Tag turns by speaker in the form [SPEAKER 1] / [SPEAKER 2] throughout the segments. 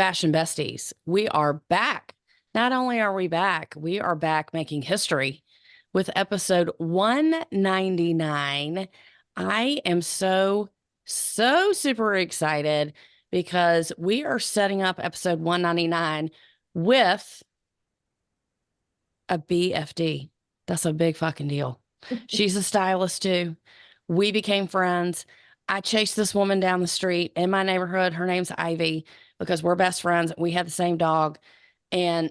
[SPEAKER 1] Fashion Besties. We are back. Not only are we are back making history with episode 199. I am so super excited because we are setting up episode 199 with a BFD. That's a big fucking deal. She's a stylist too. We became friends. I chased this woman down the street in my neighborhood. Her name's Ivy because we're best friends. We have the same dog. And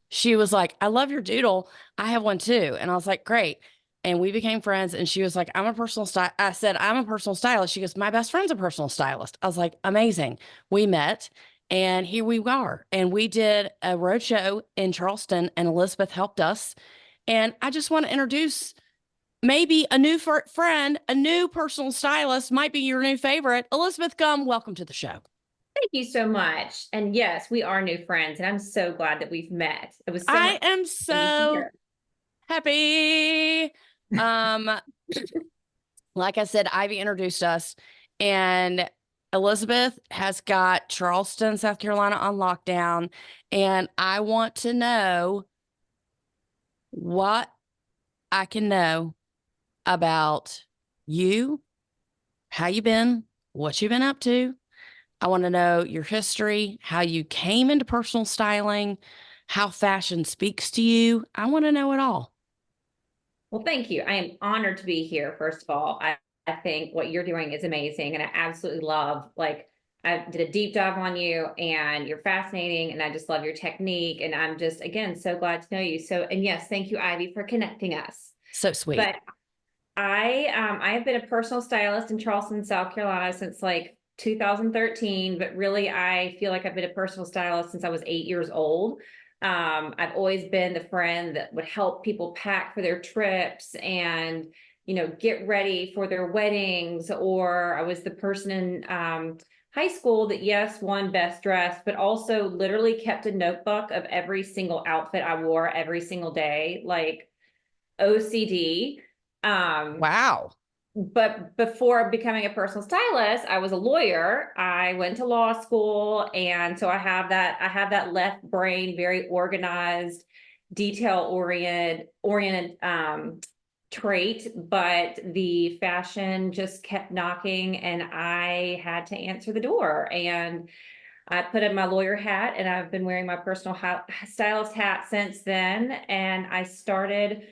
[SPEAKER 1] she was like, I love your doodle. I have one too. And I was like, great. And we became friends. And she was like, I'm a personal stylist. I said, I'm a personal stylist. She goes, my best friend's a personal stylist. I was like, amazing. We met and here we are. And we did a road show in Charleston and Elizabeth helped us. And I just want to introduce maybe a new friend, a new personal stylist, might be your new favorite. Elizabeth Gumb, welcome to the show.
[SPEAKER 2] Thank you so much. And yes, we are new friends, and I'm so glad that we've met. It was so
[SPEAKER 1] I
[SPEAKER 2] much
[SPEAKER 1] am
[SPEAKER 2] fun to
[SPEAKER 1] so
[SPEAKER 2] hear.
[SPEAKER 1] happy. Um, like I said, Ivy introduced us, and Elizabeth has got Charleston, South Carolina on lockdown. And I want to know what I can know about you, how you been, what you've been up to. I want to know your history, how you came into personal styling, how fashion speaks to you. I want to know it all.
[SPEAKER 2] Well, thank you. I am honored to be here, first of all. I think what you're doing is amazing, and I absolutely love, I did a deep dive on you, and you're fascinating, and I just love your technique, and I'm just, again, so glad to know you. So, and yes, thank you, Ivy, for connecting us.
[SPEAKER 1] So sweet.
[SPEAKER 2] But I have been a personal stylist in Charleston, South Carolina since like 2013, but really I feel like I've been a personal stylist since I was 8 years old. I've always been the friend that would help people pack for their trips and, get ready for their weddings. Or I was the person in high school that, yes, won best dressed, but also literally kept a notebook of every single outfit I wore every single day, like OCD.
[SPEAKER 1] Wow.
[SPEAKER 2] But before becoming a personal stylist, I was a lawyer. I went to law school, and so I have that left brain, very organized, detail oriented trait, but the fashion just kept knocking and I had to answer the door. And I put in my lawyer hat, and I've been wearing my personal stylist hat since then. And I started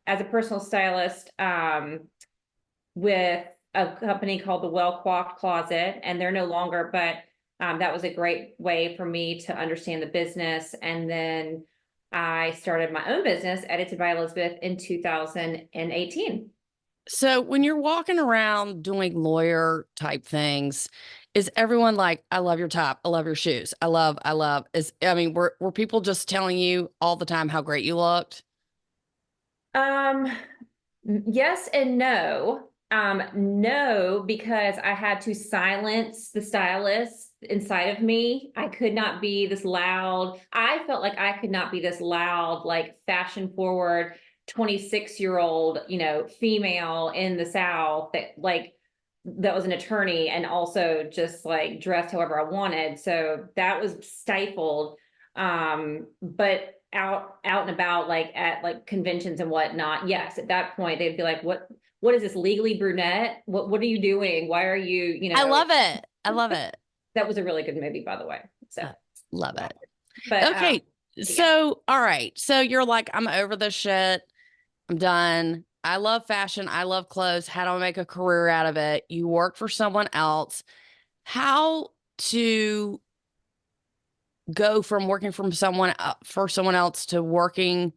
[SPEAKER 2] as a personal stylist with a company called the Well Coiffed Closet, and they're no longer, but that was a great way for me to understand the business. And then I started my own business, Edited by Elizabeth, in 2018.
[SPEAKER 1] So when you're walking around doing lawyer type things, is everyone like, I love your top, I love your shoes, I love, were people just telling you all the time how great you looked?
[SPEAKER 2] Um, yes and no. No, because I had to silence the stylist inside of me. I could not be this loud. I felt like I could not be this loud, like fashion forward 26-year-old, female in the South that was an attorney and also just like dressed however I wanted. So that was stifled. But out and about, like at like conventions and whatnot, yes, at that point they'd be like, what is this, legally brunette? What are you doing? Why are you,
[SPEAKER 1] I love it. I love it.
[SPEAKER 2] that was a really good movie, by the way. So
[SPEAKER 1] Love it.
[SPEAKER 2] but
[SPEAKER 1] Okay.
[SPEAKER 2] yeah.
[SPEAKER 1] So, all right. So you're like, I'm over this shit. I'm done. I love fashion. I love clothes. How do I make a career out of it? You work for someone else. How to go from working from someone for someone else to working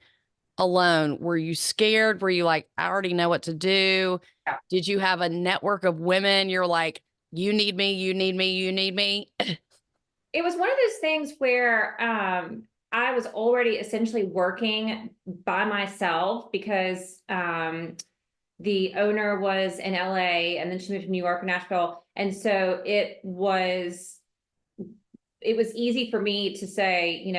[SPEAKER 1] alone? Were you scared? Were you like, I already know what to do?
[SPEAKER 2] Yeah.
[SPEAKER 1] Did you have a network of women? You're like, you need me, you need me, you need me.
[SPEAKER 2] It was one of those things where I was already essentially working by myself because the owner was in LA and then she moved to New York, Nashville. And so it was easy for me to say,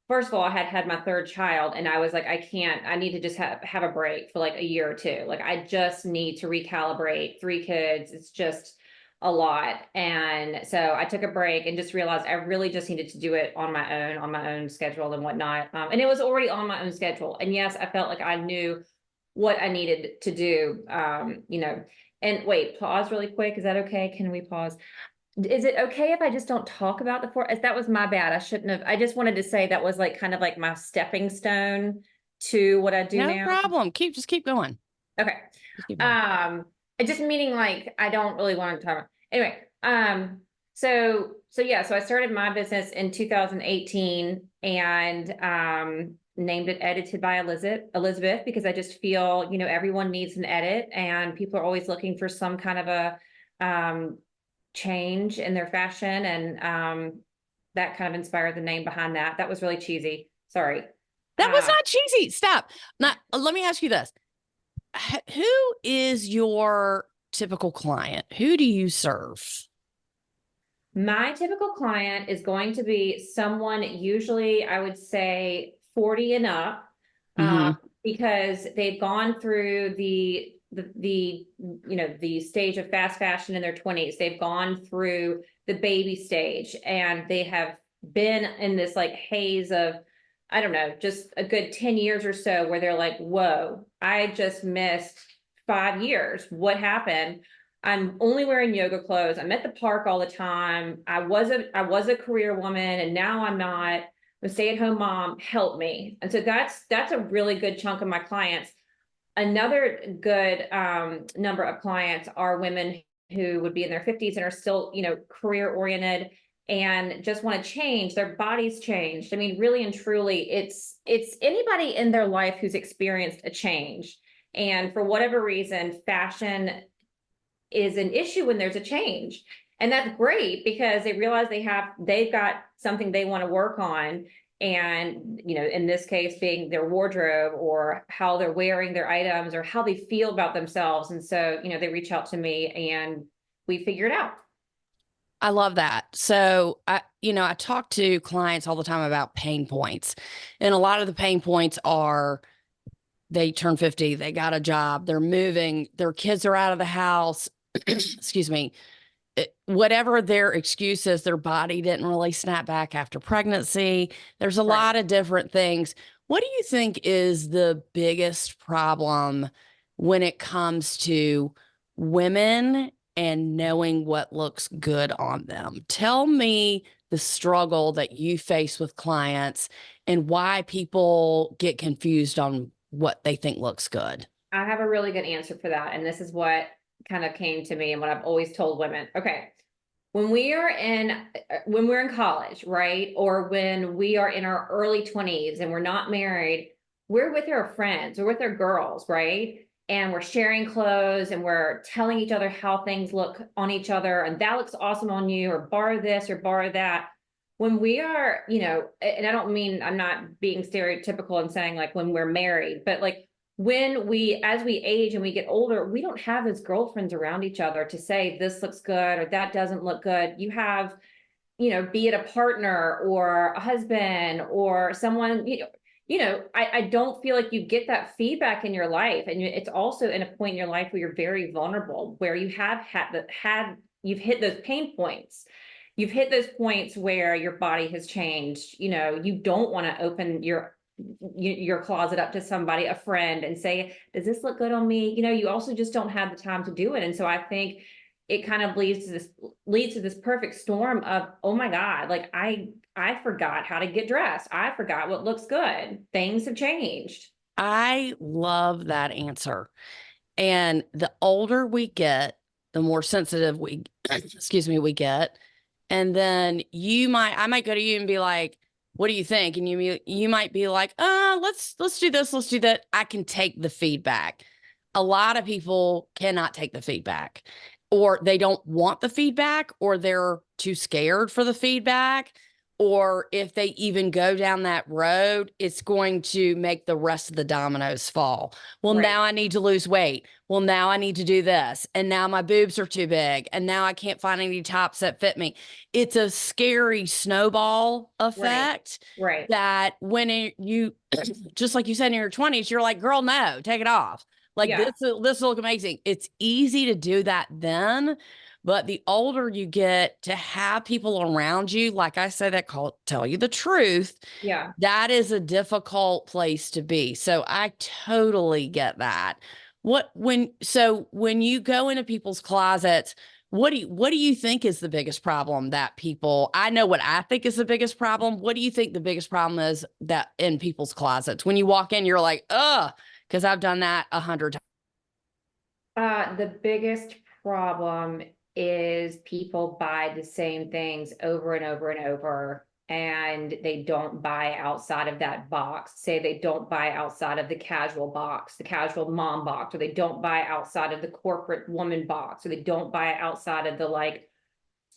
[SPEAKER 2] first of all, I had had my third child and I was like, I need to just have a break for like a year or two. Like, I just need to recalibrate. 3 kids. It's just a lot. And so I took a break and just realized I really just needed to do it on my own schedule and whatnot. And it was already on my own schedule. And yes, I felt like I knew what I needed to do. And wait, pause really quick. Is that okay? Can we pause? Is it okay if I just don't talk about the four? That was my bad. I shouldn't have. I just wanted to say that was like kind of like my stepping stone to what I do
[SPEAKER 1] No
[SPEAKER 2] now.
[SPEAKER 1] problem. Just keep going.
[SPEAKER 2] Okay.
[SPEAKER 1] Just keep going.
[SPEAKER 2] Um, it just meaning like I don't really want to talk about anyway. So yeah, so I started my business in 2018 and named it Edited by Elizabeth because I just feel, everyone needs an edit and people are always looking for some kind of a change in their fashion and that kind of inspired the name behind that. That was really cheesy. Sorry.
[SPEAKER 1] That was not cheesy. Stop. Now, let me ask you this. Who is your typical client? Who do you serve?
[SPEAKER 2] My typical client is going to be someone usually I would say 40 and up, because they've gone through the stage of fast fashion in their 20s. They've gone through the baby stage and they have been in this like haze of, I don't know, just a good 10 years or so where they're like, whoa, I just missed 5 years. What happened? I'm only wearing yoga clothes. I'm at the park all the time. I was a career woman and now I'm not. I'm a stay-at-home mom. Help me. And so that's a really good chunk of my clients. Another good number of clients are women who would be in their 50s and are still, career oriented and just want to change. Their bodies changed. I mean, really and truly, it's anybody in their life who's experienced a change. And for whatever reason, fashion is an issue when there's a change. And that's great because they realize they've got something they want to work on. And, in this case being their wardrobe or how they're wearing their items or how they feel about themselves. And so, they reach out to me and we figure it out.
[SPEAKER 1] I love that. So I talk to clients all the time about pain points. And a lot of the pain points are they turn 50, they got a job, they're moving, their kids are out of the house, excuse me, whatever their excuse is, their body didn't really snap back after pregnancy. There's a lot of different things. What do you think is the biggest problem when it comes to women and knowing what looks good on them? Tell me the struggle that you face with clients and why people get confused on what they think looks good.
[SPEAKER 2] I have a really good answer for that. And this is what kind of came to me and what I've always told women. Okay. When we're in college, right? Or when we are in our early 20s and we're not married, we're with our friends, we're with our girls, right? And we're sharing clothes and we're telling each other how things look on each other. And that looks awesome on you, or borrow this or borrow that. When we are, and I don't mean, I'm not being stereotypical and saying like when we're married, but like as we age and we get older, we don't have those girlfriends around each other to say this looks good or that doesn't look good. You have, be it a partner or a husband or someone, I don't feel like you get that feedback in your life. And it's also in a point in your life where you're very vulnerable, where you have you've hit those pain points. You've hit those points where your body has changed. You don't want to open your closet up to somebody, a friend, and say, does this look good on me? You also just don't have the time to do it. And so I think it kind of leads to this perfect storm of, oh my God, like I forgot how to get dressed. I forgot what looks good. Things have changed.
[SPEAKER 1] I love that answer. And the older we get, the more sensitive we get. And then I might go to you and be like, what do you think? And you might be like, let's do this, let's do that. I can take the feedback. A lot of people cannot take the feedback, or they don't want the feedback, or they're too scared for the feedback. Or if they even go down that road, it's going to make the rest of the dominoes fall. Well, now I need to lose weight. Well, now I need to do this. And now my boobs are too big. And now I can't find any tops that fit me. It's a scary snowball effect.
[SPEAKER 2] Right.
[SPEAKER 1] That when you, just like you said in your 20s, you're like, girl, no, take it off. Like this will look amazing. It's easy to do that then. But the older you get, to have people around you, like I say, that tell you the truth,
[SPEAKER 2] Yeah.
[SPEAKER 1] that is a difficult place to be. So I totally get that. When you go into people's closets, what do you think is the biggest problem that people, I know what I think is the biggest problem. What do you think the biggest problem is that in people's closets? When you walk in, you're like, ugh, because I've done that 100 times.
[SPEAKER 2] The biggest problem is people buy the same things over and over and over, and they don't buy outside of that box. Say they don't buy outside of the casual box, the casual mom box, or they don't buy outside of the corporate woman box, or they don't buy outside of the like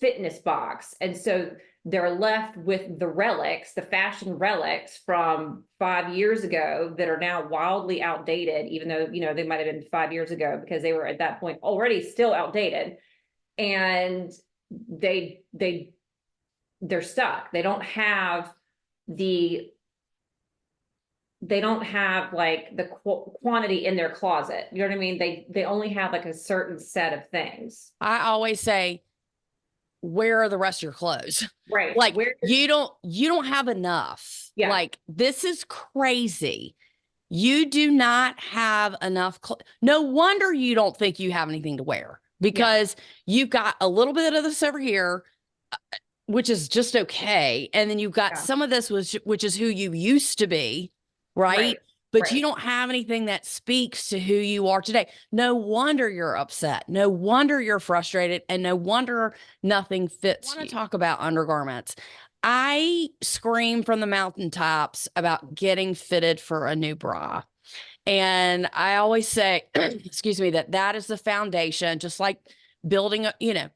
[SPEAKER 2] fitness box. And so they're left with the relics, the fashion relics from 5 years ago that are now wildly outdated, even though, they might have been 5 years ago because they were at that point already still outdated. And they're stuck. The they don't have like the quantity in their closet. You know what I mean? They only have like a certain set of things.
[SPEAKER 1] I always say, where are the rest of your clothes?
[SPEAKER 2] Right.
[SPEAKER 1] Like you don't have enough.
[SPEAKER 2] Yeah.
[SPEAKER 1] Like, this is crazy. You do not have enough. No wonder you don't think you have anything to wear, because you've got a little bit of this over here, which is just okay. And then you've got some of this, which is who you used to be. Right. But you don't have anything that speaks to who you are today. No wonder you're upset. No wonder you're frustrated. And no wonder nothing fits. I want to talk about undergarments. I scream from the mountaintops about getting fitted for a new bra. And I always say, excuse me, that is the foundation, just like building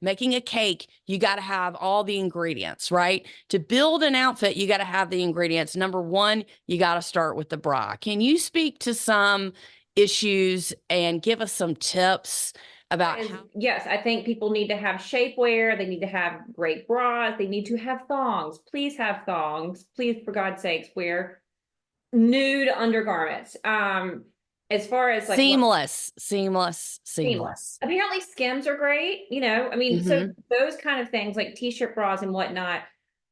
[SPEAKER 1] making a cake. You got to have all the ingredients, right? To build an outfit, you got to have the ingredients. Number one, you got to start with the bra. Can you speak to some issues and give us some tips about how?
[SPEAKER 2] Yes, I think people need to have shapewear. They need to have great bras. They need to have thongs. Please have thongs. Please, for God's sakes, wear nude undergarments. As far as like
[SPEAKER 1] Seamless.
[SPEAKER 2] Apparently skims are great, I mean, so those kind of things like t-shirt bras and whatnot.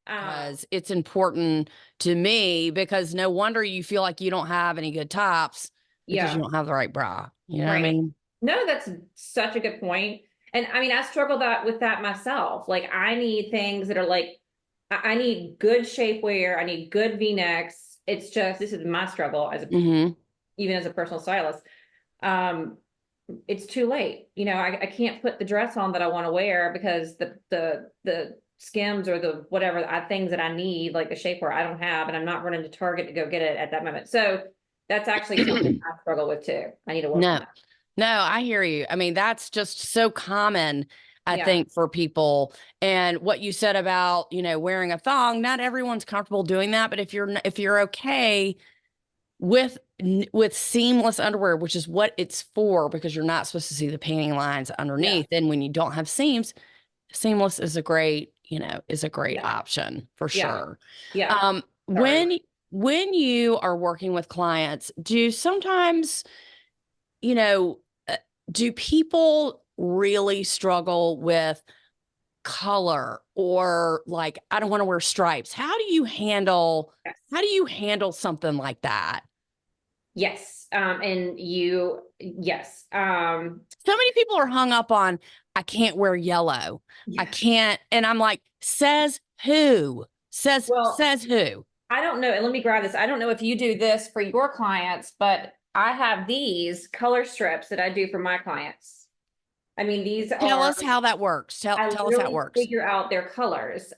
[SPEAKER 1] Because it's important to me, because no wonder you feel like you don't have any good tops because you don't have the right bra. You know what I mean?
[SPEAKER 2] No, that's such a good point. And I mean, I struggle with that myself. Like, I need things that are like, I need good shapewear. I need good V-necks. It's just, this is my struggle as even as a personal stylist. It's too late. I can't put the dress on that I want to wear because the skims or the whatever things that I need, like the shapewear, I don't have, and I'm not running to Target to go get it at that moment. So that's actually something I struggle with too. I need to work on that.
[SPEAKER 1] No, I hear you. I mean, that's just so common, I think, for people. And what you said about, wearing a thong, not everyone's comfortable doing that. But if you're okay with seamless underwear, which is what it's for, because you're not supposed to see the painting lines underneath. And when you don't have seams, seamless is a great, option for sure.
[SPEAKER 2] Yeah.
[SPEAKER 1] When you are working with clients, do sometimes, do people really struggle with color, or like, I don't want to wear stripes? How do you handle something like that?
[SPEAKER 2] Yes. Yes.
[SPEAKER 1] So many people are hung up on, I can't wear yellow. I can't. And I'm like, says who? Says who?
[SPEAKER 2] I don't know. And let me grab this. I don't know if you do this for your clients, but I have these color strips that I do for my clients. I mean,
[SPEAKER 1] tell us how that works. Tell us how it works.
[SPEAKER 2] Figure out their colors.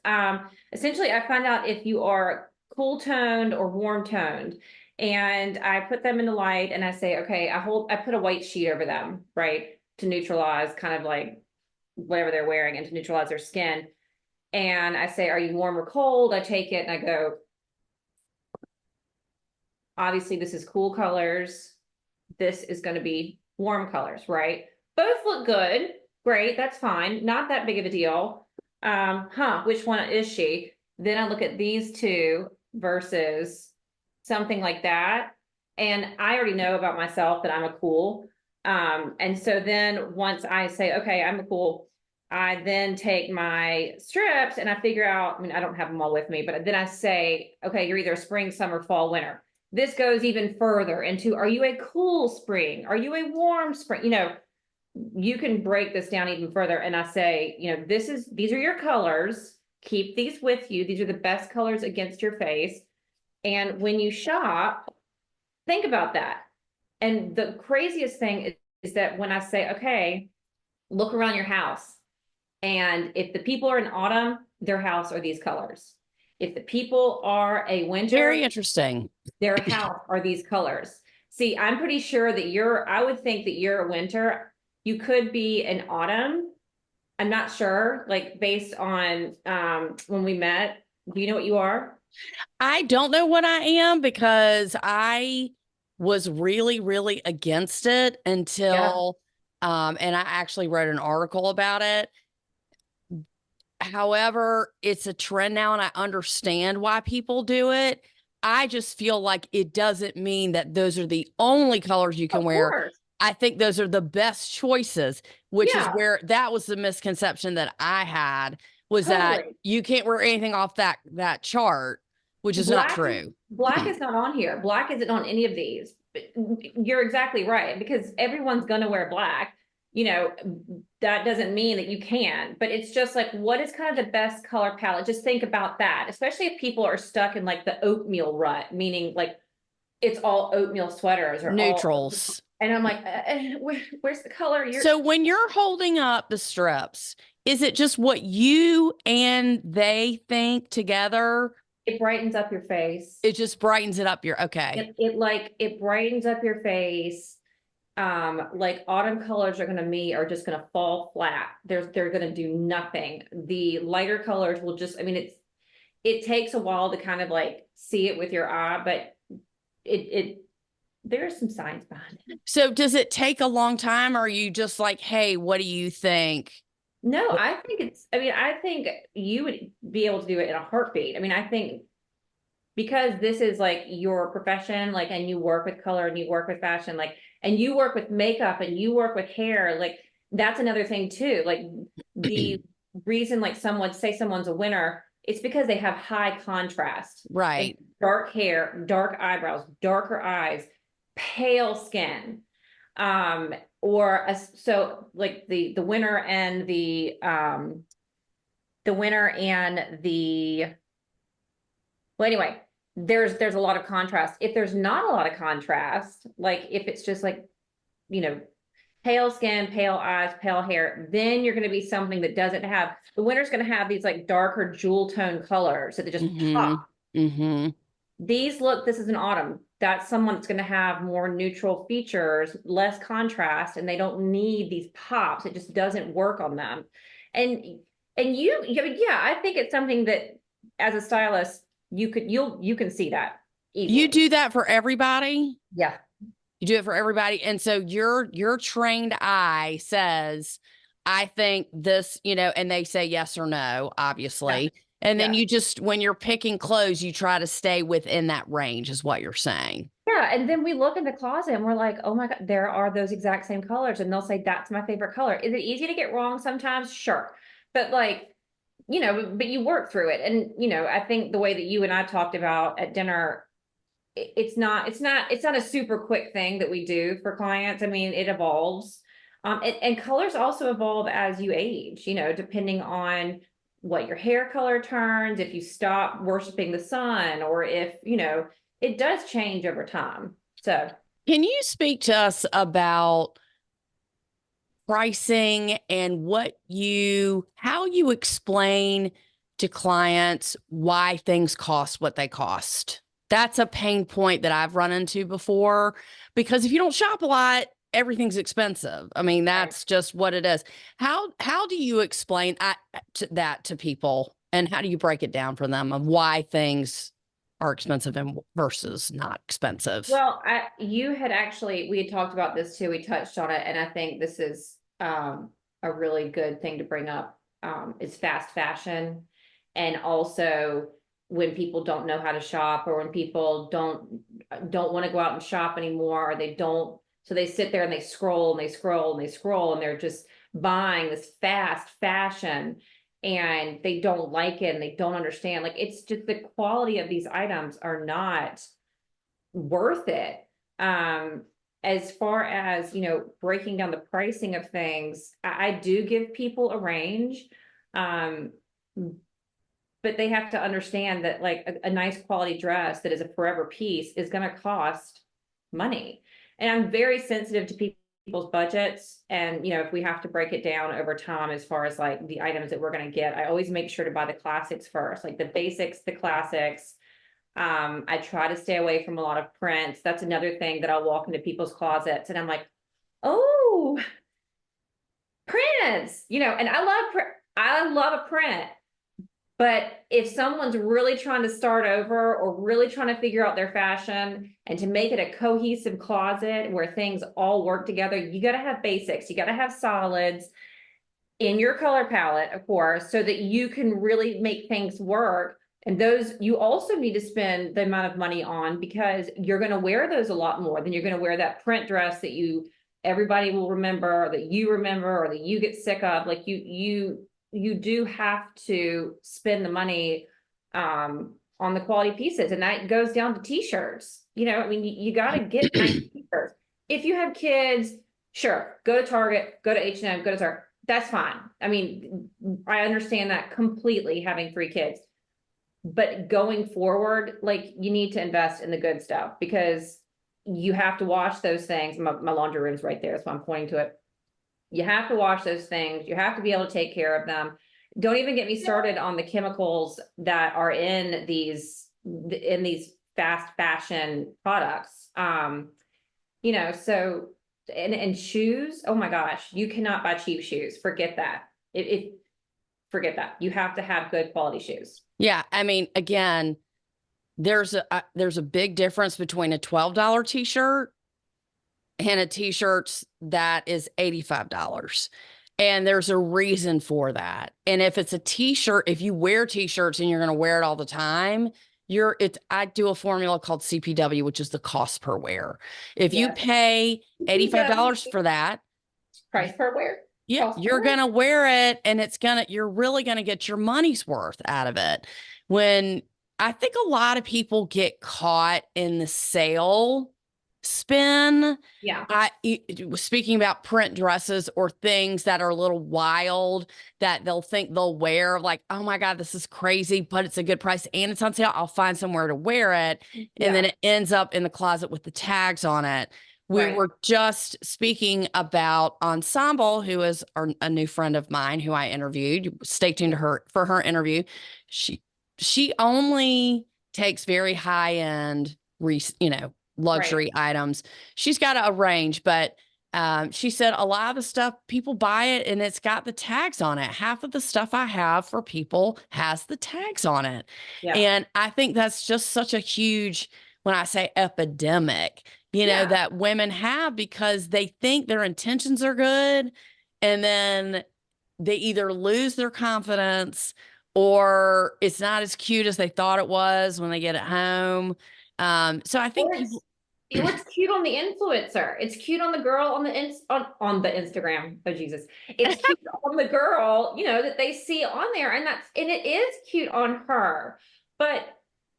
[SPEAKER 2] Essentially, I find out if you are cool toned or warm toned, and I put them in the light, and I say, okay, I put a white sheet over them, right, to neutralize kind of like whatever they're wearing and to neutralize their skin. And I say, are you warm or cold? I take it and I go, obviously, this is cool colors. This is going to be warm colors, right? Both look good. Great. That's fine. Not that big of a deal. Which one is she? Then I look at these two versus something like that. And I already know about myself that I'm a cool. And so then once I say, okay, I'm a cool, I then take my strips and I figure out, I mean, I don't have them all with me, but then I say, okay, you're either spring, summer, fall, winter. This goes even further into, are you a cool spring? Are you a warm spring? You can break this down even further. And I say, these are your colors. Keep these with you. These are the best colors against your face. And when you shop, think about that. And the craziest thing is that when I say, okay, look around your house. And if the people are in autumn, their house are these colors. If the people are a winter,
[SPEAKER 1] Very interesting.
[SPEAKER 2] their house are these colors. See, I'm pretty sure that I would think that you're a winter. You could be an autumn. I'm not sure, like based on when we met. Do you know what you are?
[SPEAKER 1] I don't know what I am because I was really, really against it
[SPEAKER 2] Yeah.
[SPEAKER 1] until, and I actually wrote an article about it. However, it's a trend now and I understand why people do it. I just feel like it doesn't mean that those are the only colors you can
[SPEAKER 2] Of
[SPEAKER 1] wear.
[SPEAKER 2] course.
[SPEAKER 1] I think those are the best choices, which is
[SPEAKER 2] Yeah,
[SPEAKER 1] where that was the misconception that I had, was that
[SPEAKER 2] totally.
[SPEAKER 1] you can't wear anything off that chart, which is not
[SPEAKER 2] Black
[SPEAKER 1] true.
[SPEAKER 2] black is not on here. Black isn't on any of these. You're exactly right because everyone's going to wear black. You know, that doesn't mean that you can, but it's just like what is kind of the best color palette? Just think about that, especially if people are stuck in like the oatmeal rut, meaning like it's all oatmeal sweaters or all,
[SPEAKER 1] Neutrals.
[SPEAKER 2] and I'm like, where's the color?
[SPEAKER 1] So when you're holding up the strips, is it just what you and they think together?
[SPEAKER 2] It brightens up your face.
[SPEAKER 1] It just brightens it up your okay.
[SPEAKER 2] It brightens up your face. Like autumn colors are just gonna fall flat. They're gonna do nothing. The lighter colors will just, I mean, it takes a while to kind of like see it with your eye, but it there are some signs behind it.
[SPEAKER 1] So does it take a long time, or are you just like, hey, what do you think?
[SPEAKER 2] No, I think you would be able to do it in a heartbeat. I mean, I think because this is like your profession, like, and you work with color and you work with fashion, like, and you work with makeup and you work with hair, like, that's another thing too. Like, the reason, like, someone's a winner, it's because they have high contrast. It's
[SPEAKER 1] Right.
[SPEAKER 2] dark hair, dark eyebrows, darker eyes, pale skin. So like the winner and the winner and the well, anyway, there's a lot of contrast. If there's not a lot of contrast, like if it's just like, you know, pale skin, pale eyes, pale hair, then you're going to be something that doesn't have, the winter's going to have these like darker jewel tone colors that they just
[SPEAKER 1] Mm-hmm.
[SPEAKER 2] pop.
[SPEAKER 1] Mm-hmm.
[SPEAKER 2] This is an autumn. That's someone that's going to have more neutral features, less contrast, and they don't need these pops. It just doesn't work on them. And yeah, I think it's something that as a stylist, you can see that
[SPEAKER 1] You
[SPEAKER 2] easily.
[SPEAKER 1] do that for everybody?
[SPEAKER 2] Yeah.
[SPEAKER 1] You do it for everybody. And so your trained eye says, I think this, and they say yes or no,
[SPEAKER 2] Yeah.
[SPEAKER 1] obviously. And then
[SPEAKER 2] Yeah.
[SPEAKER 1] you just, when you're picking clothes, you try to stay within that range, is what you're saying.
[SPEAKER 2] Yeah. And then we look in the closet and we're like, oh my God, there are those exact same colors. And they'll say, that's my favorite color. Is it easy to get wrong sometimes? Sure. But like, but you work through it. And, I think the way that you and I talked about at dinner, it's not a super quick thing that we do for clients. I mean, it evolves. And colors also evolve as you age, depending on what your hair color turns, if you stop worshiping the sun, or if, it does change over time. So,
[SPEAKER 1] Can you speak to us about pricing and how you explain to clients why things cost what they cost? That's a pain point that I've run into before, because if you don't shop a lot, everything's expensive. I mean,
[SPEAKER 2] right.
[SPEAKER 1] that's just what it is. How do you explain that to people, and how do you break it down for them of why things are expensive and versus not expensive?
[SPEAKER 2] Well, we had talked about this too. We touched on it, and I think this is a really good thing to bring up. Is fast fashion, and also when people don't know how to shop, or when people don't want to go out and shop anymore, or they don't, so they sit there and they scroll and they scroll and they scroll, and they're just buying this fast fashion and they don't like it and they don't understand. Like, it's just the quality of these items are not worth it. As far as, breaking down the pricing of things, I do give people a range. Um, but they have to understand that like a nice quality dress that is a forever piece is going to cost money. And I'm very sensitive to people's budgets. And, if we have to break it down over time, as far as like the items that we're going to get, I always make sure to buy the classics first, like the basics, the classics. I try to stay away from a lot of prints. That's another thing that I'll walk into people's closets and I'm like, oh, prints, and I love a print. But if someone's really trying to start over or really trying to figure out their fashion and to make it a cohesive closet where things all work together, you got to have basics. You got to have solids in your color palette, of course, so that you can really make things work. And those you also need to spend the amount of money on, because you're going to wear those a lot more than you're going to wear that print dress that everybody will remember, or that you remember, or that you get sick of. Like you do have to spend the money on the quality pieces. And that goes down to t-shirts. You got to get nice t-shirts. If you have kids, sure, go to Target, go to H&M, go to Target. That's fine. I understand that completely, having 3 kids. But going forward, like, you need to invest in the good stuff, because you have to wash those things. My laundry room's right there, so I'm pointing to it. You have to wash those things. You have to be able to take care of them. Don't even get me started on the chemicals that are in these fast fashion products. So, and shoes, oh my gosh, you cannot buy cheap shoes. Forget that. Forget that. You have to have good quality shoes.
[SPEAKER 1] Yeah. Again, there's a big difference between a $12 t-shirt and a t-shirt that is $85. And there's a reason for that. And if it's a t-shirt, if you wear t-shirts and you're going to wear it all the time, I do a formula called CPW, which is the cost per wear. If you pay $85 for that,
[SPEAKER 2] price per wear.
[SPEAKER 1] Yeah, you're going to wear it, and you're really going to get your money's worth out of it. When I think a lot of people get caught in the sale spin.
[SPEAKER 2] Yeah.
[SPEAKER 1] Speaking about print dresses or things that are a little wild that they'll think they'll wear, like, oh my God, this is crazy, but it's a good price and it's on sale. I'll find somewhere to wear it. And then it ends up in the closet with the tags on it. We were just speaking about Ensemble, who is a new friend of mine who I interviewed. Stay tuned to her for her interview. She only takes very high end, luxury items. She's got a range, but she said a lot of the stuff, people buy it and it's got the tags on it. Half of the stuff I have for people has the tags on it. Yeah. And I think that's just such a huge, when I say epidemic, that women have, because they think their intentions are good and then they either lose their confidence or it's not as cute as they thought it was when they get it home. So I think people,
[SPEAKER 2] it's cute on the influencer. It's cute on the girl on the on the Instagram. Oh Jesus. It's cute on the girl, that they see on there. And it is cute on her, but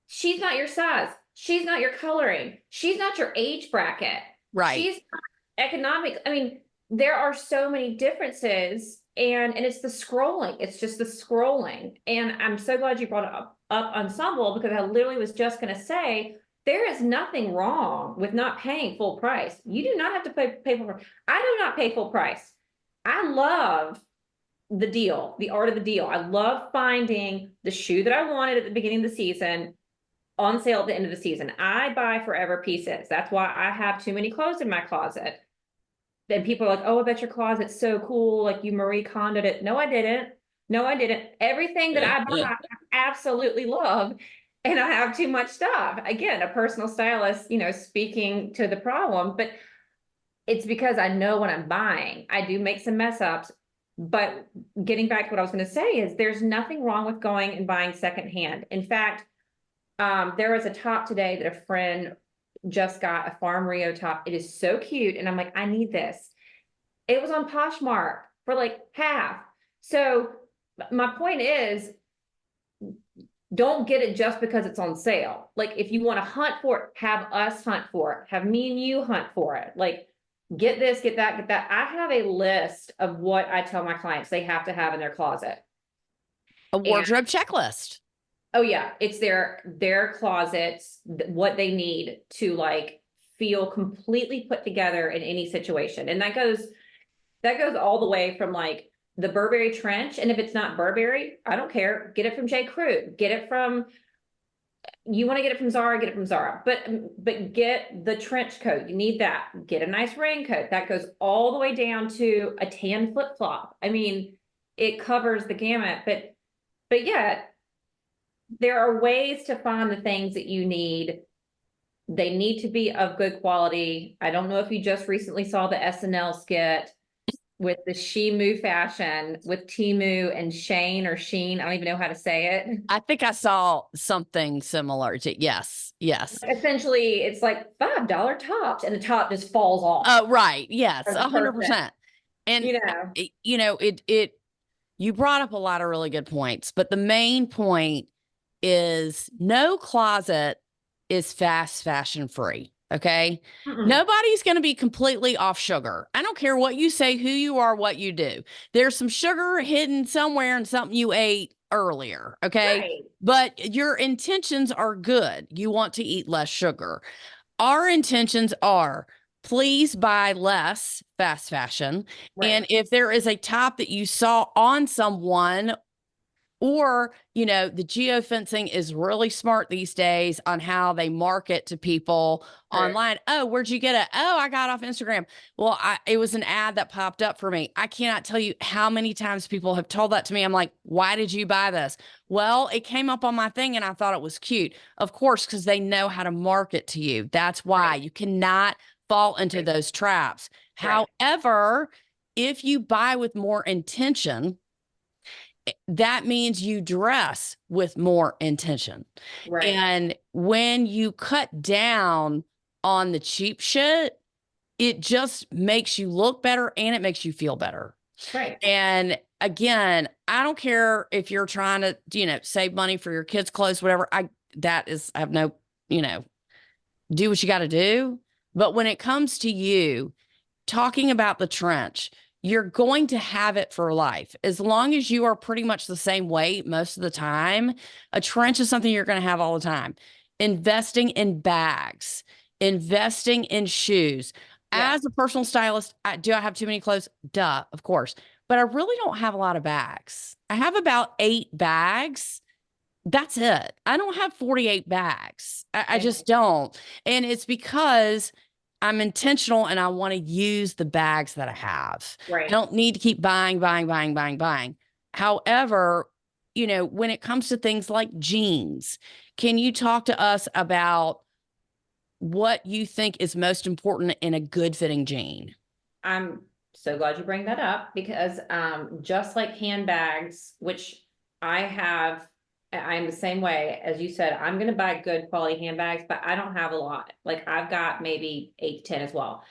[SPEAKER 2] she's not your size. She's not your coloring. She's not your age bracket.
[SPEAKER 1] Right.
[SPEAKER 2] She's not economic. There are so many differences, and it's the scrolling. It's just the scrolling. And I'm so glad you brought up Ensemble, because I literally was just going to say, there is nothing wrong with not paying full price. You do not have to pay full price. I do not pay full price. I love the deal, the art of the deal. I love finding the shoe that I wanted at the beginning of the season on sale at the end of the season. I buy forever pieces. That's why I have too many clothes in my closet. Then people are like, oh, I bet your closet's so cool. Like, you Marie Kondoed it. No, I didn't. No, I didn't. Everything that I buy, I absolutely love. And I have too much stuff. Again, a personal stylist, speaking to the problem, but it's because I know what I'm buying. I do make some mess ups, but getting back to what I was going to say is there's nothing wrong with going and buying secondhand. In fact, there was a top today that a friend just got, a Farm Rio top. It is so cute. And I'm like, I need this. It was on Poshmark for like half. So my point is, don't get it just because it's on sale. Like if you want to hunt for it, have us hunt for it. Have me and you hunt for it. Like get this, get that, get that. I have a list of what I tell my clients they have to have in their closet.
[SPEAKER 1] A
[SPEAKER 2] And
[SPEAKER 1] wardrobe checklist.
[SPEAKER 2] oh yeah, it's their closets, what they need to like feel completely put together in any situation. And that goes all the way from like the Burberry trench. And if it's not Burberry, I don't care. Get it from J. Crew. Get it from, you want to get it from Zara, get it from Zara. But get the trench coat. You need that. Get a nice raincoat. That goes all the way down to a tan flip-flop. I mean, it covers the gamut. But yeah, there are ways to find the things that you need. They need to be of good quality. I don't know if you just recently saw the SNL skit with the Shemu fashion with Timu and Shane or Sheen. I don't even know how to say it.
[SPEAKER 1] I think I saw something similar to, yes.
[SPEAKER 2] Essentially, it's like $5 tops and the top just falls off.
[SPEAKER 1] Oh, right. Yes.
[SPEAKER 2] As a
[SPEAKER 1] 100%. And
[SPEAKER 2] You know,
[SPEAKER 1] you brought up a lot of really good points, but the main point is no closet is fast fashion free. Okay.
[SPEAKER 2] mm-mm.
[SPEAKER 1] Nobody's going to be completely off sugar. I don't care what you say, who you are, what you do. There's some sugar hidden somewhere in something you ate earlier. Okay.
[SPEAKER 2] Right.
[SPEAKER 1] But your intentions are good. You want to eat less sugar. Our intentions are please buy less fast fashion.
[SPEAKER 2] Right.
[SPEAKER 1] And if there is a top that you saw on someone, or, the geofencing is really smart these days on how they market to people online. Oh, where'd you get it? Oh, I got it off Instagram. Well, it was an ad that popped up for me. I cannot tell you how many times people have told that to me. I'm like, why did you buy this? Well, it came up on my thing and I thought it was cute. Of course, because they know how to market to you. That's why you cannot fall into those traps. However, if you buy with more intention, that means you dress with more intention.
[SPEAKER 2] Right.
[SPEAKER 1] And when you cut down on the cheap shit, it just makes you look better and it makes you feel better.
[SPEAKER 2] Right.
[SPEAKER 1] And again, I don't care if you're trying to, save money for your kids' clothes, whatever. I have no, do what you got to do. But when it comes to you talking about the trench, you're going to have it for life. As long as you are pretty much the same weight most of the time, a trench is something you're going to have all the time. Investing in bags, investing in shoes.
[SPEAKER 2] Yeah.
[SPEAKER 1] As a personal stylist, do I have too many clothes? Duh, of course. But I really don't have a lot of bags. I have about 8 bags. That's it. I don't have 48 bags. I just don't. And it's because I'm intentional and I want to use the bags that I have.
[SPEAKER 2] Right.
[SPEAKER 1] I don't need to keep buying. However, when it comes to things like jeans, can you talk to us about what you think is most important in a good fitting jean?
[SPEAKER 2] I'm so glad you bring that up because just like handbags, which I'm the same way as you said. I'm going to buy good quality handbags, but I don't have a lot. Like I've got maybe 8 to 10 as well.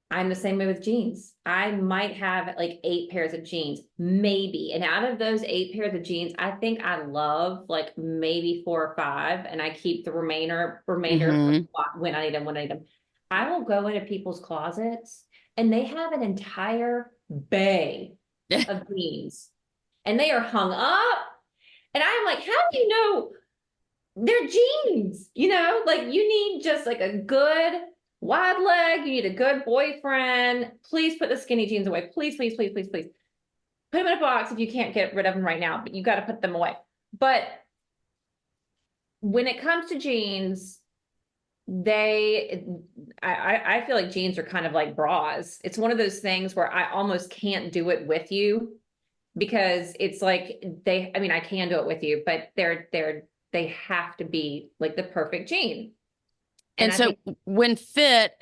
[SPEAKER 2] I'm the same way with jeans. I might have like 8 pairs of jeans, maybe. And out of those 8 pairs of jeans, I think I love like maybe 4 or 5, and I keep the remainder when I need them. I will go into people's closets and they have an entire bay of jeans and they are hung up. And I'm like, how do you know they're jeans? Like you need just like a good wide leg. You need a good boyfriend. Please put the skinny jeans away. Please. Put them in a box if you can't get rid of them right now, but you got to put them away. But when it comes to jeans, I feel like jeans are kind of like bras. It's one of those things where I almost can't do it with you. Because it's like I can do it with you, but they have to be like the perfect jean.
[SPEAKER 1] And so when fit,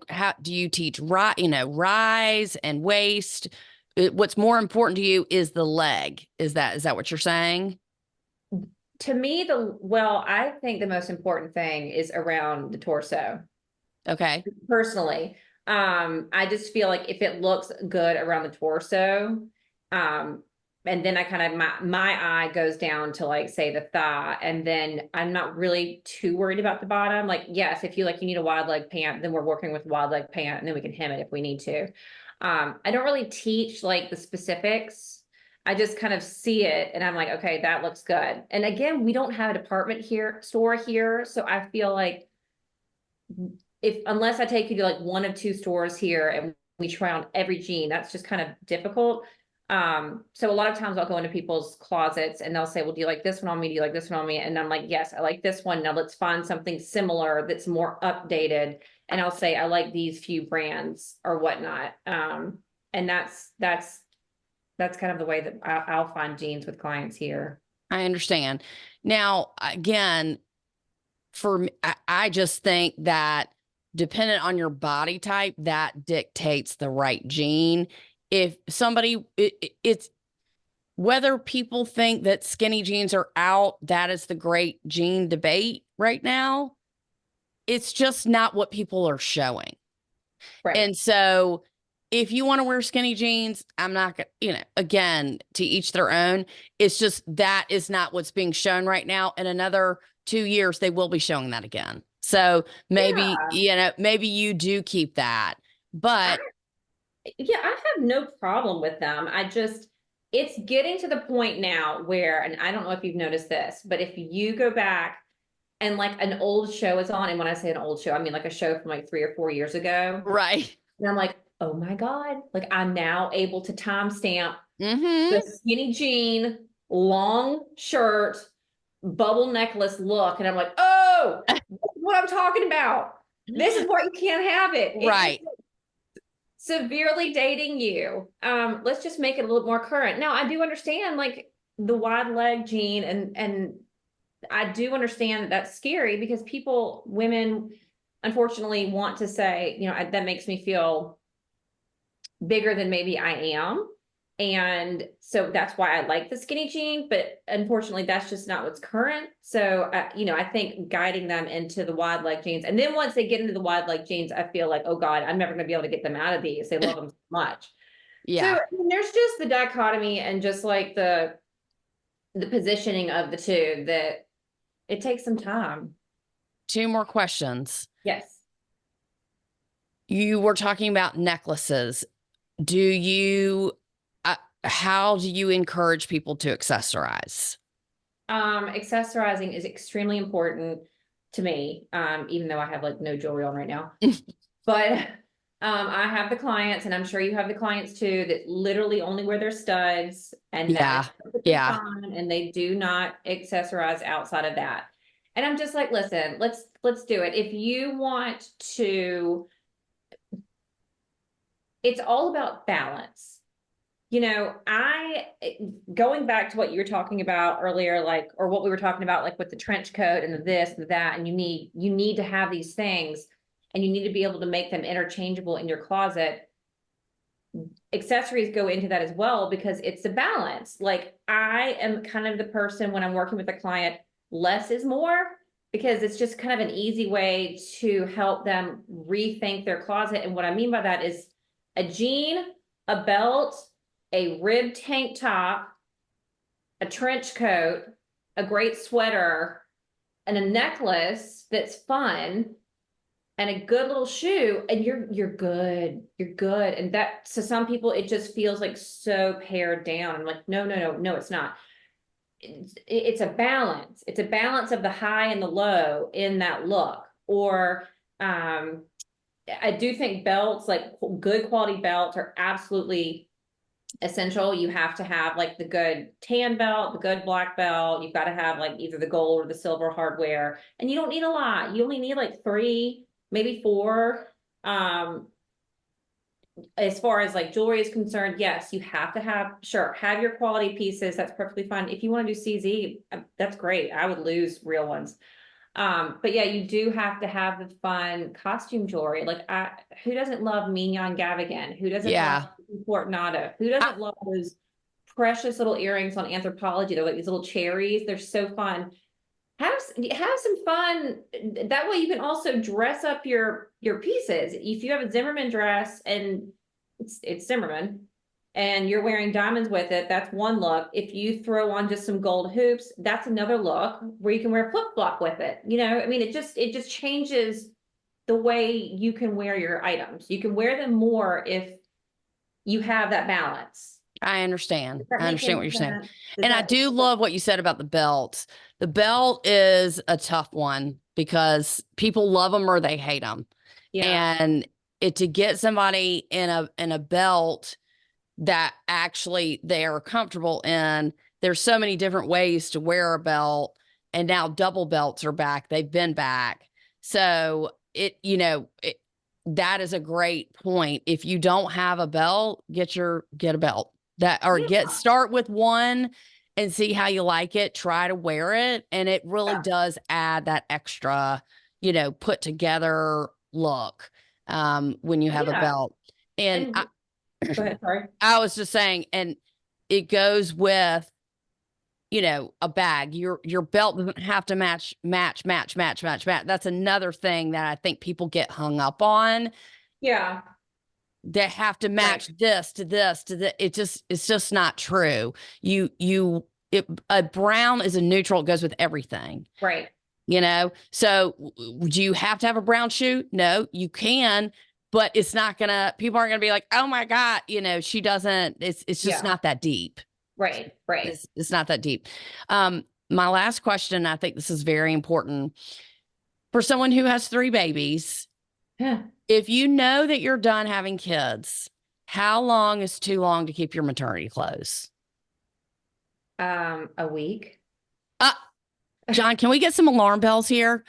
[SPEAKER 1] how do you teach rise and waist? What's more important to you is the leg. Is that what you're saying?
[SPEAKER 2] To me, I think the most important thing is around the torso.
[SPEAKER 1] Okay.
[SPEAKER 2] Personally, I just feel like if it looks good around the torso, um, and then I kind of my eye goes down to like say the thigh, and then I'm not really too worried about the bottom. Like, yes, if you like you need a wide leg pant, then we're working with wide leg pant, and then we can hem it if we need to. I don't really teach like the specifics. I just kind of see it and I'm like, okay, that looks good. And again, we don't have a department here, store here. So I feel like if unless I take you to like one of two stores here and we try on every jean, that's just kind of difficult. So a lot of times I'll go into people's closets and they'll say, well, do you like this one on me? Do you like this one on me? And I'm like, yes, I like this one. Now let's find something similar that's more updated. And I'll say, I like these few brands or whatnot. And that's kind of the way that I'll find jeans with clients here.
[SPEAKER 1] I understand. Now, again, for me, I just think that dependent on your body type, that dictates the right jean. If somebody, it's whether people think that skinny jeans are out, that is the great jean debate right now. It's just not what people are showing.
[SPEAKER 2] Right.
[SPEAKER 1] And so if you want to wear skinny jeans, I'm not going to, again, to each their own. It's just that is not what's being shown right now. In another 2 years, they will be showing that again. So maybe, maybe you do keep that. But
[SPEAKER 2] Yeah, I have no problem with them. It's getting to the point now where, and I don't know if you've noticed this, but if you go back and like an old show is on, and when I say an old show, I mean like a show from like 3 or 4 years ago.
[SPEAKER 1] right.
[SPEAKER 2] And I'm like, oh my God, like I'm now able to timestamp
[SPEAKER 1] Mm-hmm.
[SPEAKER 2] the skinny jean, long shirt, bubble necklace look. And I'm like, oh, this is what I'm talking about. This is why you can't have it.
[SPEAKER 1] Right.
[SPEAKER 2] Severely dating you. Let's just make it a little more current. Now, I do understand like the wide leg jean, and I do understand that that's scary because women, unfortunately, want to say, that makes me feel bigger than maybe I am. And so that's why I like the skinny jean, but unfortunately, that's just not what's current. So, I think guiding them into the wide leg jeans. And then once they get into the wide leg jeans, I feel like, oh God, I'm never going to be able to get them out of these. They love them so much. So
[SPEAKER 1] Yeah.
[SPEAKER 2] there's just the dichotomy and just like the positioning of the two that it takes some time.
[SPEAKER 1] 2 more questions.
[SPEAKER 2] Yes.
[SPEAKER 1] You were talking about necklaces. Do you, how do you encourage people to accessorize?
[SPEAKER 2] Accessorizing is extremely important to me, even though I have like no jewelry on right now. But I have the clients, and I'm sure you have the clients too, that literally only wear their studs, and that's
[SPEAKER 1] Yeah.
[SPEAKER 2] fine, and they do not accessorize outside of that. And I'm just like, listen, let's do it. If you want to, it's all about balance. Going back to what you were talking about earlier, like, or what we were talking about, like with the trench coat and the this and the that, and you need to have these things, and you need to be able to make them interchangeable in your closet. Accessories go into that as well because it's a balance. Like I am kind of the person when I'm working with a client, less is more, because it's just kind of an easy way to help them rethink their closet. And what I mean by that is a jean, a belt, a ribbed tank top, a trench coat, a great sweater, and a necklace that's fun, and a good little shoe, and you're good. You're good. And that, to some people, it just feels like so pared down. I'm like, no, it's not. It's a balance. It's a balance of the high and the low in that look. Or I do think belts, like good quality belts, are absolutely essential. You have to have like the good tan belt, the good black belt. You've got to have like either the gold or the silver hardware, and you don't need a lot. You only need like 3, maybe 4. As far as like jewelry is concerned, yes, you have to have your quality pieces. That's perfectly fine. If you want to do CZ, that's great. I would lose real ones. But yeah, you do have to have the fun costume jewelry. Like who doesn't love Mignon Gavigan? Who doesn't love Fortunato? Who doesn't love those precious little earrings on Anthropology? They're like these little cherries. They're so fun. have some fun. That way you can also dress up your pieces. If you have a Zimmerman dress and it's Zimmerman and you're wearing diamonds with it, that's one look. If you throw on just some gold hoops, that's another look where you can wear flip-flop with it. I mean, it just changes the way you can wear your items. You can wear them more if you have that balance.
[SPEAKER 1] I understand.
[SPEAKER 2] Does that
[SPEAKER 1] I
[SPEAKER 2] make
[SPEAKER 1] understand
[SPEAKER 2] any
[SPEAKER 1] what you're saying.
[SPEAKER 2] sense? Does
[SPEAKER 1] And I
[SPEAKER 2] that?
[SPEAKER 1] do love what you said about the belts. The belt is a tough one because people love them or they hate them.
[SPEAKER 2] Yeah.
[SPEAKER 1] And to get somebody in a belt that actually they are comfortable in, there's so many different ways to wear a belt. And now double belts are back. They've been back. So that is a great point. If you don't have a belt, get a belt
[SPEAKER 2] Yeah.
[SPEAKER 1] start with one and see how you like it. Try to wear it. And it really
[SPEAKER 2] Yeah.
[SPEAKER 1] does add that extra, put together look, when you have a
[SPEAKER 2] Yeah.
[SPEAKER 1] belt. And
[SPEAKER 2] And go ahead. Sorry.
[SPEAKER 1] I was just saying, and it goes with, a bag. Your belt doesn't have to match. That's another thing that I think people get hung up on.
[SPEAKER 2] Yeah.
[SPEAKER 1] They have to
[SPEAKER 2] Right.
[SPEAKER 1] match this to this to the. It's just not true. A brown is a neutral. It goes with everything.
[SPEAKER 2] Right.
[SPEAKER 1] So do you have to have a brown shoe? No, you can, but people aren't gonna be like, oh my God, she doesn't, it's just
[SPEAKER 2] Yeah.
[SPEAKER 1] not that deep.
[SPEAKER 2] Right. Right.
[SPEAKER 1] It's not that deep. My last question, I think this is very important for someone who has 3 babies. If you know that you're done having kids, how long is too long to keep your maternity clothes?
[SPEAKER 2] A week.
[SPEAKER 1] Uh, John, can we get some alarm bells here?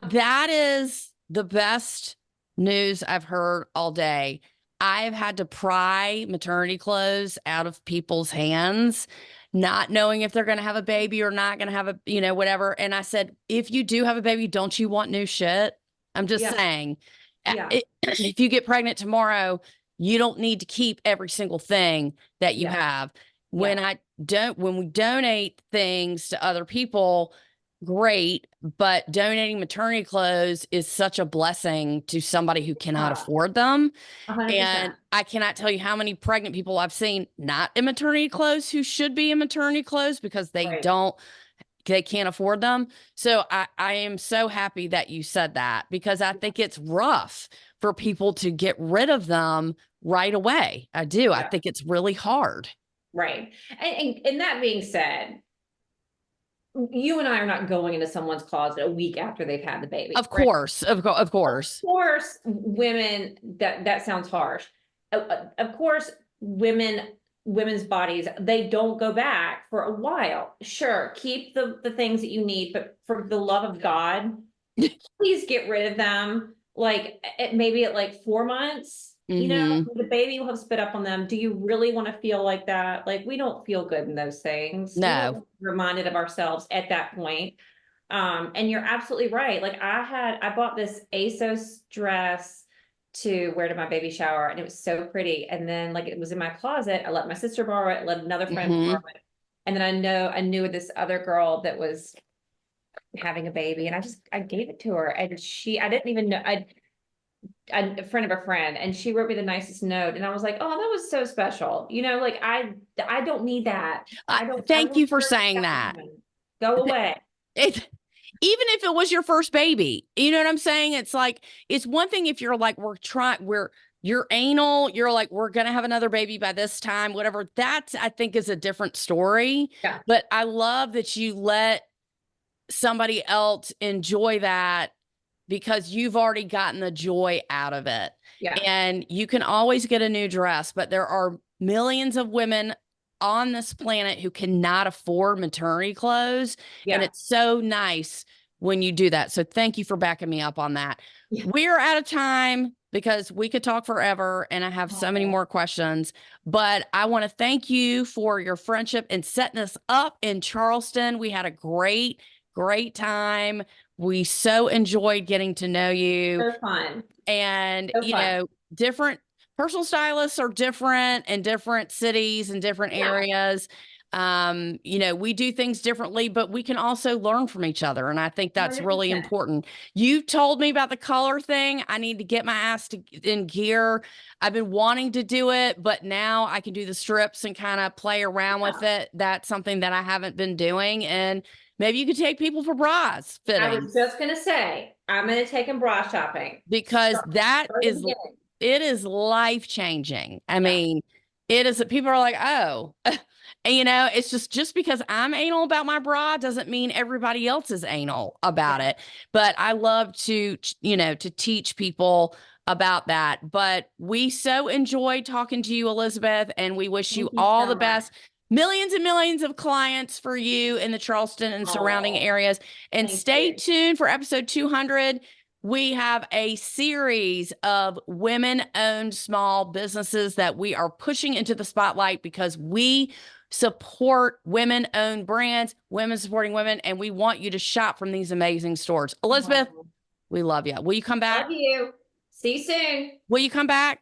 [SPEAKER 1] That is the best news I've heard all day. I've had to pry maternity clothes out of people's hands, not knowing if they're going to have a baby or not going to have whatever. And I said, if you do have a baby, don't you want new shit? I'm just
[SPEAKER 2] Yeah.
[SPEAKER 1] saying,
[SPEAKER 2] Yeah.
[SPEAKER 1] if you get pregnant tomorrow, you don't need to keep every single thing that you
[SPEAKER 2] Yeah.
[SPEAKER 1] have.
[SPEAKER 2] Yeah.
[SPEAKER 1] When we donate things to other people, great, but donating maternity clothes is such a blessing to somebody who cannot
[SPEAKER 2] Uh,
[SPEAKER 1] afford them.
[SPEAKER 2] 100%.
[SPEAKER 1] And I cannot tell you how many pregnant people I've seen not in maternity clothes who should be in maternity clothes because
[SPEAKER 2] Right.
[SPEAKER 1] they can't afford them. So I am so happy that you said that because I think it's rough for people to get rid of them right away. I do. I
[SPEAKER 2] Yeah.
[SPEAKER 1] think it's really hard.
[SPEAKER 2] Right. And that being said, you and I are not going into someone's closet a week after they've had the baby.
[SPEAKER 1] Of
[SPEAKER 2] Right.
[SPEAKER 1] course, of course.
[SPEAKER 2] Of course, women, that sounds harsh. Of course, women's bodies, they don't go back for a while. Sure, keep the things that you need, but for the love of God, please get rid of them. Like maybe at like 4 months,
[SPEAKER 1] Hmm.
[SPEAKER 2] the baby will have spit up on them. Do you really want to feel like that? Like we don't feel good in those things. We want to
[SPEAKER 1] No.
[SPEAKER 2] be reminded of ourselves at that point. And you're absolutely right. Like I bought this ASOS dress to wear to my baby shower, and it was so pretty. And then like it was in my closet. I let my sister borrow it, let another friend
[SPEAKER 1] Hmm.
[SPEAKER 2] borrow it. And then I knew this other girl that was having a baby, and I gave it to her, and I didn't even know, a friend of a friend, and she wrote me the nicest note, and I was like, oh, that was so special. Like I don't need that. I
[SPEAKER 1] Thank
[SPEAKER 2] want
[SPEAKER 1] you for
[SPEAKER 2] her to
[SPEAKER 1] saying
[SPEAKER 2] have
[SPEAKER 1] that.
[SPEAKER 2] one. Go away.
[SPEAKER 1] It, even if it was your first baby, you know what I'm saying? It's like, it's one thing if you're like, you're anal, you're like, we're going to have another baby by this time, whatever. That I think is a different story.
[SPEAKER 2] Yeah.
[SPEAKER 1] But I love that you let somebody else enjoy that because you've already gotten the joy out of it.
[SPEAKER 2] Yeah.
[SPEAKER 1] And you can always get a new dress, but there are millions of women on this planet who cannot afford maternity clothes. And
[SPEAKER 2] Yeah.
[SPEAKER 1] it's so nice when you do that. So thank you for backing me up on that.
[SPEAKER 2] Yeah.
[SPEAKER 1] We're out of time because we could talk forever and I have so many more questions, but I want to thank you for your friendship and setting us up in Charleston. We had a great time. We so enjoyed getting to know you.
[SPEAKER 2] So fun.
[SPEAKER 1] And,
[SPEAKER 2] So fun.
[SPEAKER 1] different personal stylists are different in different cities and different
[SPEAKER 2] Yeah.
[SPEAKER 1] areas. You know, we do things differently, but we can also learn from each other. And I think that's really
[SPEAKER 2] 100%.
[SPEAKER 1] important. You told me about the color thing. I need to get my ass in gear. I've been wanting to do it, but now I can do the strips and kind of play around with it. That's something that I haven't been doing. And maybe you could take people for bras
[SPEAKER 2] I
[SPEAKER 1] fitting,
[SPEAKER 2] was just gonna say, I'm gonna take him bra shopping.
[SPEAKER 1] because that
[SPEAKER 2] Start at the
[SPEAKER 1] is,
[SPEAKER 2] beginning.
[SPEAKER 1] it is life changing. I
[SPEAKER 2] Yeah.
[SPEAKER 1] mean, it is that people are like, oh, and you know, it's just because I'm anal about my bra doesn't mean everybody else is anal about
[SPEAKER 2] Yeah.
[SPEAKER 1] it. But I love to, you know, to teach people about that. But we so enjoyed talking to you, Elizabeth, and we wish you
[SPEAKER 2] Thank you
[SPEAKER 1] all
[SPEAKER 2] so
[SPEAKER 1] the
[SPEAKER 2] much.
[SPEAKER 1] best. Millions and millions of clients for you in the Charleston and surrounding
[SPEAKER 2] Oh,
[SPEAKER 1] areas. And
[SPEAKER 2] thank
[SPEAKER 1] stay
[SPEAKER 2] you.
[SPEAKER 1] tuned for episode 200. We have a series of women-owned small businesses that we are pushing into the spotlight because we support women-owned brands, women supporting women, and we want you to shop from these amazing stores. Elizabeth,
[SPEAKER 2] Oh,
[SPEAKER 1] we love you. Will you come back?
[SPEAKER 2] love you. See you soon.
[SPEAKER 1] Will you come back?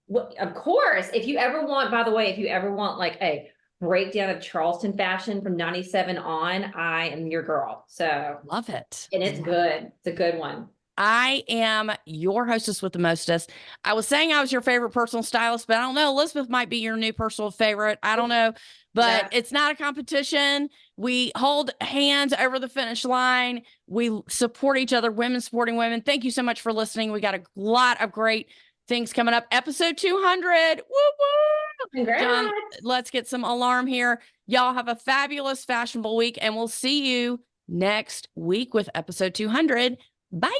[SPEAKER 2] Well, of course, if you ever want, by the way, if you ever want like a breakdown of Charleston fashion from 97 on, I am your girl. So,
[SPEAKER 1] Love it.
[SPEAKER 2] and it's good. It's a good one.
[SPEAKER 1] I am your hostess with the mostest. I was saying I was your favorite personal stylist, but I don't know. Elizabeth might be your new personal favorite. I don't know, but
[SPEAKER 2] That's
[SPEAKER 1] it's not a competition. We hold hands over the finish line. We support each other, women supporting women. Thank you so much for listening. We got a lot of great things coming up. Episode 200. Woo woo. John,
[SPEAKER 2] congrats.
[SPEAKER 1] let's get some alarm here. Y'all have a fabulous, fashionable week, and we'll see you next week with episode 200. Bye.